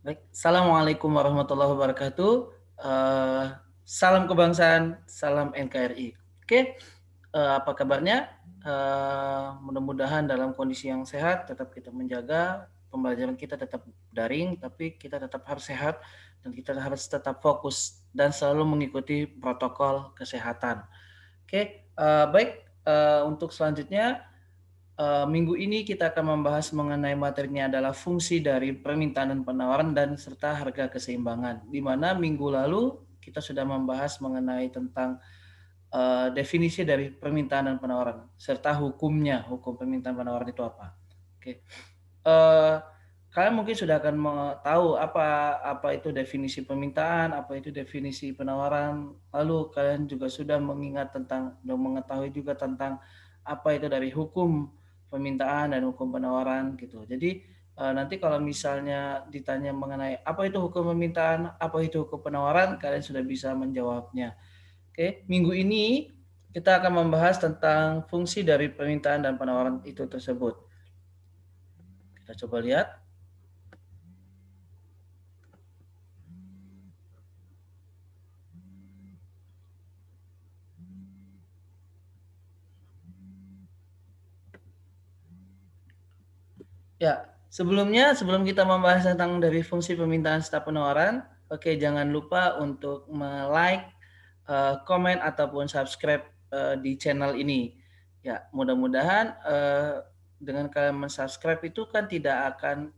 Baik, Assalamualaikum warahmatullahi wabarakatuh. Eh, Salam kebangsaan, salam NKRI. Oke, apa kabarnya? Mudah-mudahan dalam kondisi yang sehat, tetap kita menjaga pembelajaran kita tetap daring, tapi kita tetap harus sehat dan kita harus tetap fokus dan selalu mengikuti protokol kesehatan. Oke, baik. Untuk selanjutnya minggu ini kita akan membahas mengenai materinya adalah fungsi dari permintaan dan penawaran dan serta harga keseimbangan. Di mana minggu lalu kita sudah membahas mengenai tentang definisi dari permintaan dan penawaran serta hukumnya, hukum permintaan penawaran itu apa. Oke. Uh, Kalian mungkin sudah akan tahu apa itu definisi permintaan, apa itu definisi penawaran. Lalu kalian juga sudah mengingat tentang dan mengetahui juga tentang apa itu dari hukum permintaan dan hukum penawaran gitu. Jadi nanti kalau misalnya ditanya mengenai apa itu hukum permintaan, apa itu hukum penawaran, kalian sudah bisa menjawabnya. Oke, minggu ini kita akan membahas tentang fungsi dari permintaan dan penawaran itu tersebut. Kita coba lihat. Ya, sebelum kita membahas tentang dari fungsi permintaan serta penawaran, oke, jangan lupa untuk like, komen ataupun subscribe di channel ini. Ya, mudah-mudahan dengan kalian mensubscribe itu kan tidak akan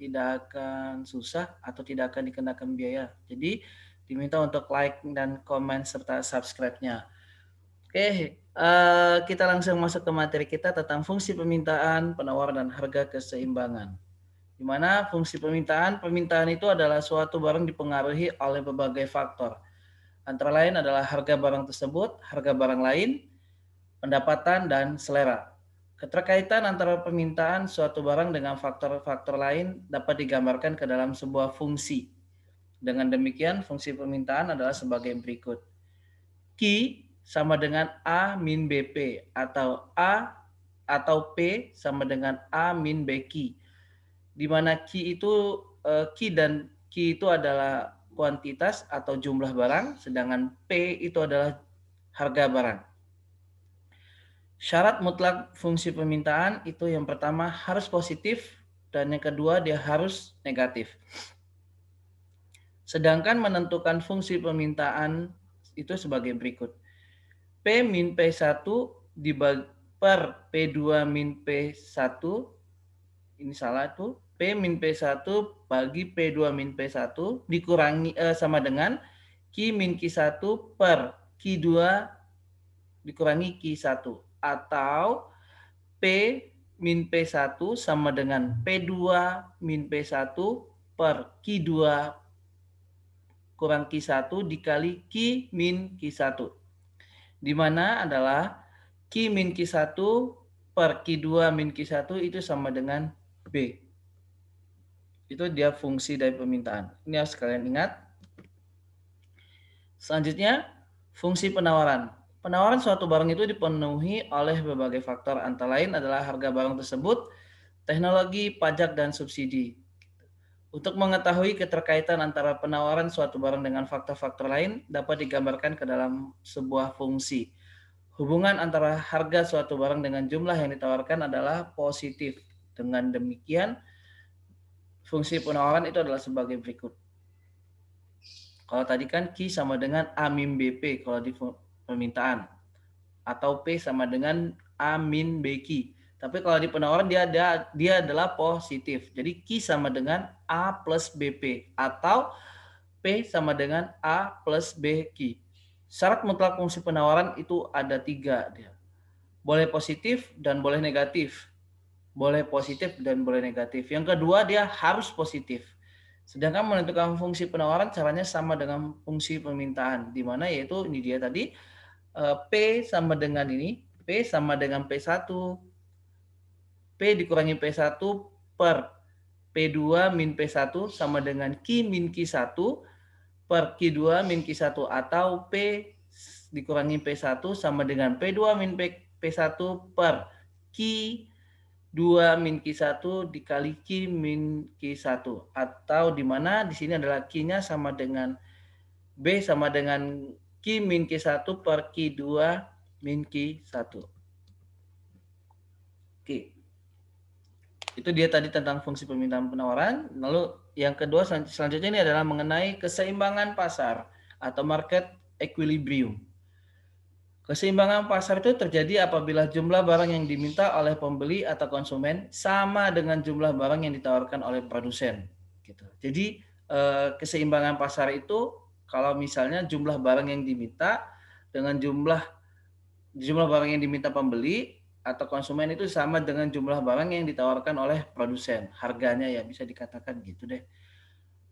tidak akan susah atau tidak akan dikenakan biaya. Jadi diminta untuk like dan komen serta subscribe-nya. Oke, kita langsung masuk ke materi kita tentang fungsi permintaan, penawaran, dan harga keseimbangan. Di mana fungsi permintaan itu adalah suatu barang dipengaruhi oleh berbagai faktor. Antara lain adalah harga barang tersebut, harga barang lain, pendapatan, dan selera. Keterkaitan antara permintaan suatu barang dengan faktor-faktor lain dapat digambarkan ke dalam sebuah fungsi. Dengan demikian, fungsi permintaan adalah sebagai berikut. Q sama dengan A min BP atau A atau P sama dengan A min BQ. Di mana Q itu adalah kuantitas atau jumlah barang, sedangkan P itu adalah harga barang. Syarat mutlak fungsi permintaan itu yang pertama harus positif dan yang kedua dia harus negatif. Sedangkan menentukan fungsi permintaan itu sebagai berikut. P min P1 dibagi per P2 min P1, ini salah tuh, P min P1 bagi P2 min P1 dikurangi sama dengan Q min Q1 per Q2 dikurangi Q1, atau P min P1 sama dengan P2 min P1 per Q2 kurang Q1 dikali Q min Q1. Di mana adalah Q min Q1 per Q2 min Q1 itu sama dengan B. Itu dia fungsi dari permintaan. Ini harus kalian ingat. Selanjutnya, fungsi penawaran. Penawaran suatu barang itu dipenuhi oleh berbagai faktor, antara lain adalah harga barang tersebut, teknologi, pajak, dan subsidi. Untuk mengetahui keterkaitan antara penawaran suatu barang dengan faktor-faktor lain dapat digambarkan ke dalam sebuah fungsi. Hubungan antara harga suatu barang dengan jumlah yang ditawarkan adalah positif. Dengan demikian, fungsi penawaran itu adalah sebagai berikut. Kalau tadi kan Q sama dengan A min BP kalau di permintaan. Atau P sama dengan A min BQ. Tapi kalau di penawaran dia adalah positif. Jadi Q sama dengan A plus BP. Atau P sama dengan A plus BQ. Syarat mutlak fungsi penawaran itu ada 3. Boleh positif dan boleh negatif. Boleh positif dan boleh negatif. Yang kedua, dia harus positif. Sedangkan menentukan fungsi penawaran caranya sama dengan fungsi permintaan, di mana yaitu ini dia tadi P sama dengan ini, P sama dengan P1, P dikurangi P1 per P2 min P1 sama dengan Q min Q1 per Q2 min Q1, atau P dikurangi P1 sama dengan P2 min P1 per Q 2 min Q1 dikali Q min Q1. Atau di mana di sini adalah Q-nya sama dengan B sama dengan Q min Q1 per Q2 min Q1. Oke. Itu dia tadi tentang fungsi permintaan penawaran. Lalu yang kedua selanjutnya ini adalah mengenai keseimbangan pasar atau market equilibrium. Keseimbangan pasar itu terjadi apabila jumlah barang yang diminta oleh pembeli atau konsumen sama dengan jumlah barang yang ditawarkan oleh produsen. Gitu. Jadi keseimbangan pasar itu kalau misalnya jumlah barang yang diminta dengan jumlah barang yang diminta pembeli atau konsumen itu sama dengan jumlah barang yang ditawarkan oleh produsen. Harganya ya bisa dikatakan gitu deh.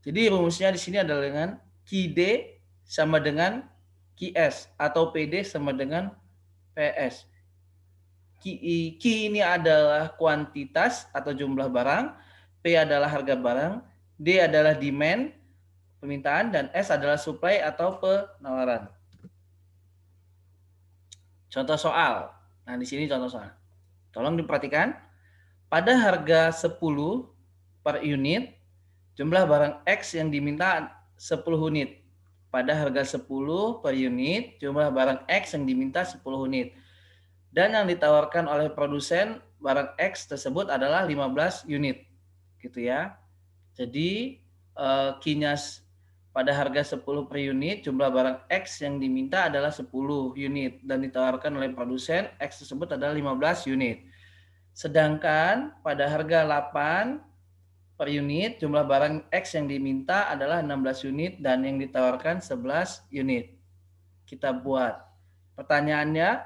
Jadi rumusnya di sini adalah dengan QD sama dengan QS atau PD sama dengan PS. Q ini adalah kuantitas atau jumlah barang, P adalah harga barang, D adalah demand, permintaan, dan S adalah supply atau penawaran. Contoh soal. Nah, di sini contoh soal. Tolong diperhatikan. Pada harga 10 per unit, jumlah barang X yang diminta 10 unit. Pada harga 10 per unit, jumlah barang X yang diminta 10 unit. Dan yang ditawarkan oleh produsen barang X tersebut adalah 15 unit. Gitu ya. Jadi Q-nya pada harga 10 per unit, jumlah barang X yang diminta adalah 10 unit dan ditawarkan oleh produsen X tersebut adalah 15 unit. Sedangkan pada harga 8 per unit, jumlah barang X yang diminta adalah 16 unit dan yang ditawarkan 11 unit. Kita buat. Pertanyaannya,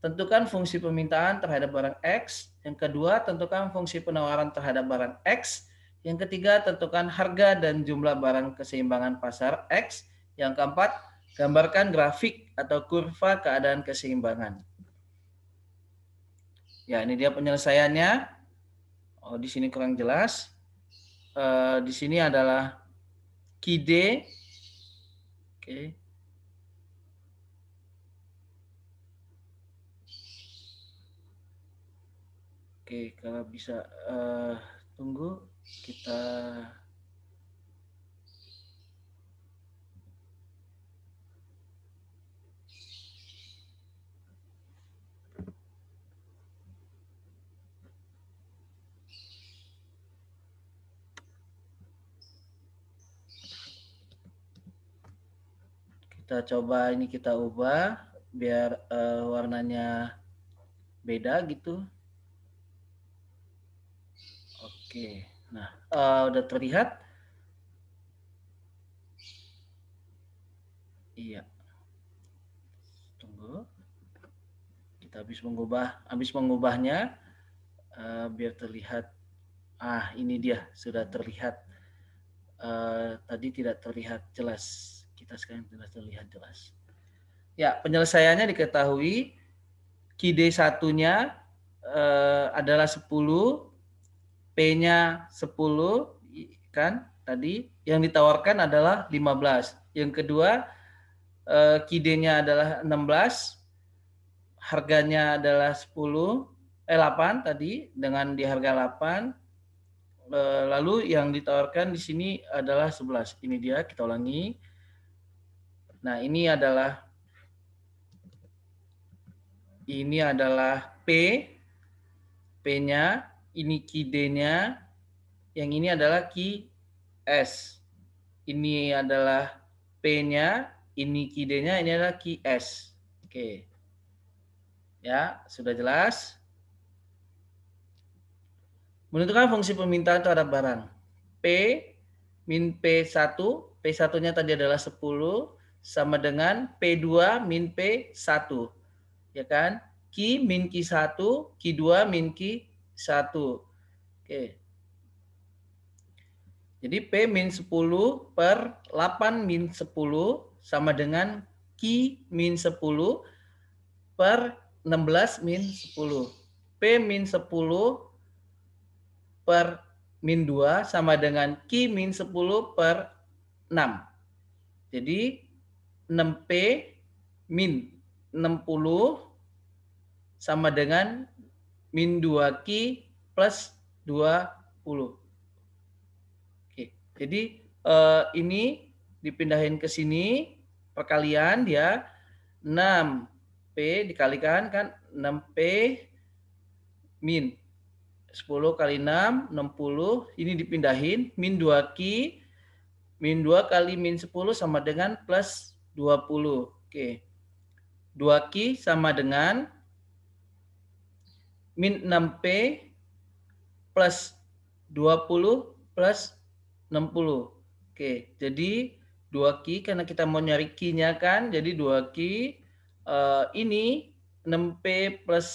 tentukan fungsi permintaan terhadap barang X. Yang kedua, tentukan fungsi penawaran terhadap barang X. Yang ketiga, tentukan harga dan jumlah barang keseimbangan pasar X. Yang keempat, gambarkan grafik atau kurva keadaan keseimbangan. Ya, ini dia penyelesaiannya. Oh, di sini kurang jelas. Di sini adalah QD. Oke. Oke, kalau bisa tunggu kita coba ini kita ubah biar warnanya beda gitu. Oke, nah udah terlihat? Iya. Tunggu. Kita habis mengubahnya biar terlihat. Ah, ini dia sudah terlihat. Tadi tidak terlihat jelas. Kita sekarang sudah terlihat jelas. Ya, penyelesaiannya diketahui QD satunya adalah 10, P-nya 10 kan tadi, yang ditawarkan adalah 15. Yang kedua QD-nya adalah 16, harganya adalah 8 tadi dengan di harga 8. Lalu yang ditawarkan di sini adalah 11. Ini dia, kita ulangi. Nah, ini adalah P, P-nya, ini QD-nya, yang ini adalah QS. Ini adalah P-nya, ini QD-nya, ini adalah QS. Oke. Ya, sudah jelas. Menentukan fungsi permintaan terhadap barang. P min P1, P1-nya tadi adalah 10, sama dengan P2 min P1. Ya kan? Q min Q1, Q2 min Q1. Oke. Jadi P min 10 per 8 min 10 sama dengan Q min 10 per 16 min 10. P min 10 per min 2 sama dengan Q min 10 per 6. Jadi 6P min 60 sama dengan min 2Q plus 20. Oke, jadi ini dipindahin ke sini, perkalian dia 6P dikalikan kan 6P min 10 kali 6, 60. Ini dipindahin, min 2Q, min 2 kali min 10 sama dengan plus 20. Oke, 2Q sama dengan min 6P plus 20 plus 60. Oke, jadi 2Q karena kita mau nyari Q-nya kan, jadi 2Q ini 6P plus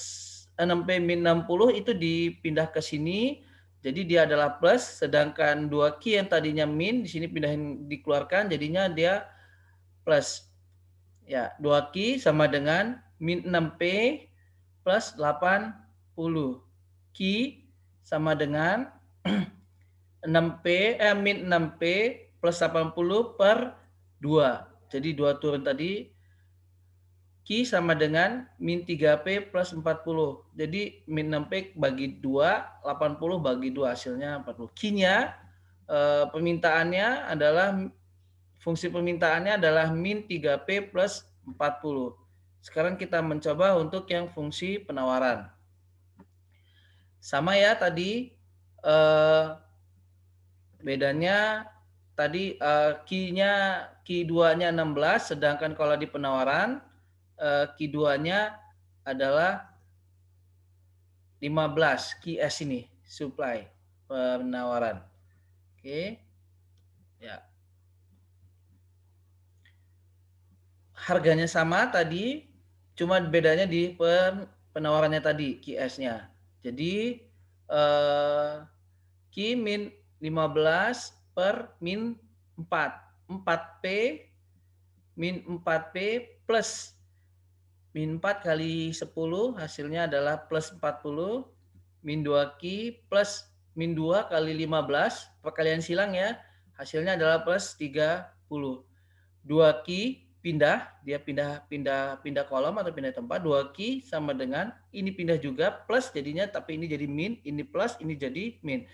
6P min 60 itu dipindah ke sini, jadi dia adalah plus, sedangkan 2Q yang tadinya min di sini pindahin dikeluarkan, jadinya dia plus. Ya, 2Q sama dengan min 6P plus 80. Q sama dengan 6P min 6P plus 80 per 2. Jadi 2 turun tadi. Q sama dengan min 3P plus 40. Jadi min 6P bagi 2, 80 bagi 2 hasilnya 40. Q-nya permintaannya adalah fungsi permintaannya adalah min 3P plus 40. Sekarang kita mencoba untuk yang fungsi penawaran. Sama ya tadi bedanya tadi Q-nya Q2-nya 16, sedangkan kalau di penawaran Q2-nya adalah 15. QS ini supply penawaran. Oke. Ya. Harganya sama tadi, cuma bedanya di penawarannya tadi, QS-nya. Jadi Q min 15 per min 4. 4P min 4P plus min 4 kali 10 hasilnya adalah plus 40. Min 2Q plus min 2 kali 15, perkalian silang ya, hasilnya adalah plus 30. 2Q pindah, dia pindah kolom atau pindah tempat. 2Q sama dengan ini pindah juga plus jadinya, tapi ini jadi min, ini plus, ini jadi min.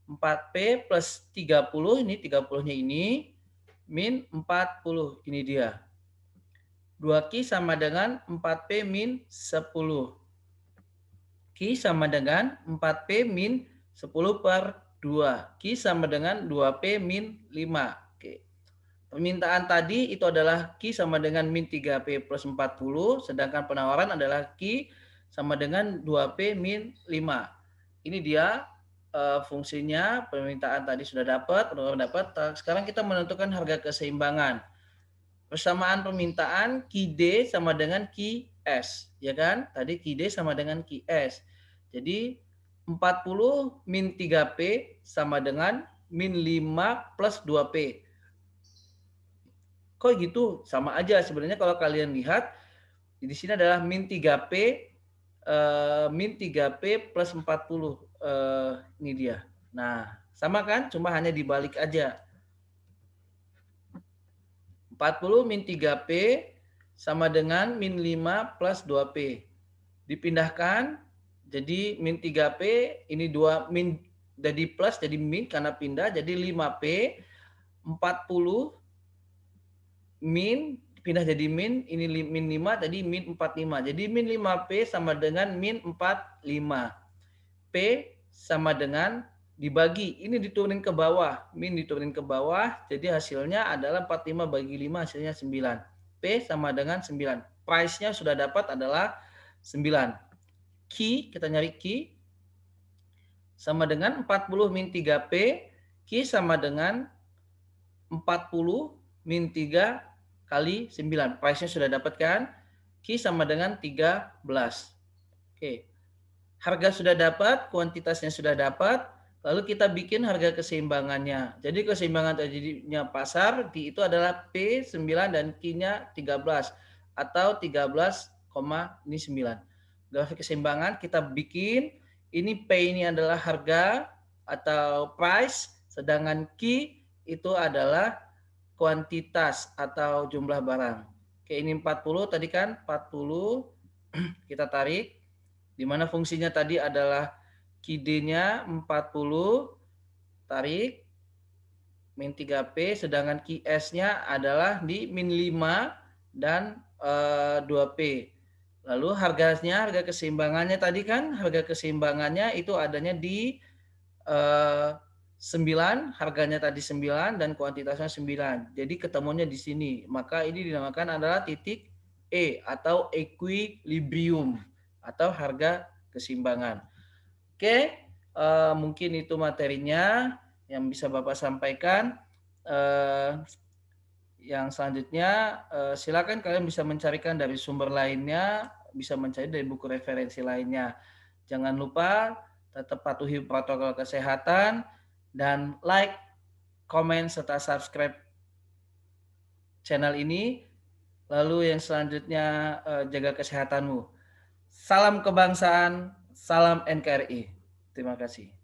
4P plus 30, ini 30-nya ini, min 40, ini dia. 2Q sama dengan 4P min 10. Q sama dengan 4P min 10 per 2. Q sama dengan 2P min 5. Oke. Permintaan tadi itu adalah Q sama dengan min 3P plus 40, sedangkan penawaran adalah Q sama dengan 2P min 5. Ini dia fungsinya. Permintaan tadi sudah dapat, penawaran dapat. Sekarang kita menentukan harga keseimbangan. Persamaan permintaan QD sama dengan QS, ya kan? Tadi QD sama dengan QS. Jadi 40 min 3P sama dengan min 5 plus 2P. Kok gitu? Sama aja sebenarnya kalau kalian lihat di sini adalah min 3P min 3P plus 40. Ini dia. Nah, sama kan? Cuma hanya dibalik aja. 40 min 3P sama dengan min 5 plus 2P. Dipindahkan, jadi min 3P, ini 2 min jadi plus, jadi min karena pindah, jadi 5P. 40 min, pindah jadi min, ini min 5, tadi min 45. Jadi min 5P sama dengan min 45. P sama dengan dibagi, ini diturunin ke bawah, min diturunin ke bawah, jadi hasilnya adalah 45 bagi 5, hasilnya 9. P sama dengan 9. Price-nya sudah dapat adalah 9. Q, kita nyari Q, sama dengan 40 min 3P, Q sama dengan 40 min 3 kali 9. Price-nya sudah dapat kan? Q sama dengan 13. Oke. Harga sudah dapat, kuantitasnya sudah dapat, lalu kita bikin harga keseimbangannya. Jadi keseimbangan terjadinya pasar itu adalah P9 dan Q-nya 13 atau 13, ini 9. Grafik keseimbangan kita bikin, ini P ini adalah harga atau price, sedangkan Q itu adalah kuantitas atau jumlah barang. Oke, ini 40 tadi kan, 40 kita tarik. Di mana fungsinya tadi adalah QD-nya 40, tarik, min 3P, sedangkan QS-nya adalah di min 5 dan 2P. Lalu harga keseimbangannya tadi kan, harga keseimbangannya itu adanya di 9, harganya tadi 9 dan kuantitasnya 9. Jadi ketemunya di sini. Maka ini dinamakan adalah titik E atau equilibrium atau harga keseimbangan. Oke, mungkin itu materinya yang bisa Bapak sampaikan. Yang selanjutnya silakan kalian bisa mencarikan dari sumber lainnya, bisa mencari dari buku referensi lainnya. Jangan lupa tetap patuhi protokol kesehatan dan like, komen, serta subscribe channel ini. Lalu yang selanjutnya jaga kesehatanmu. Salam kebangsaan, salam NKRI. Terima kasih.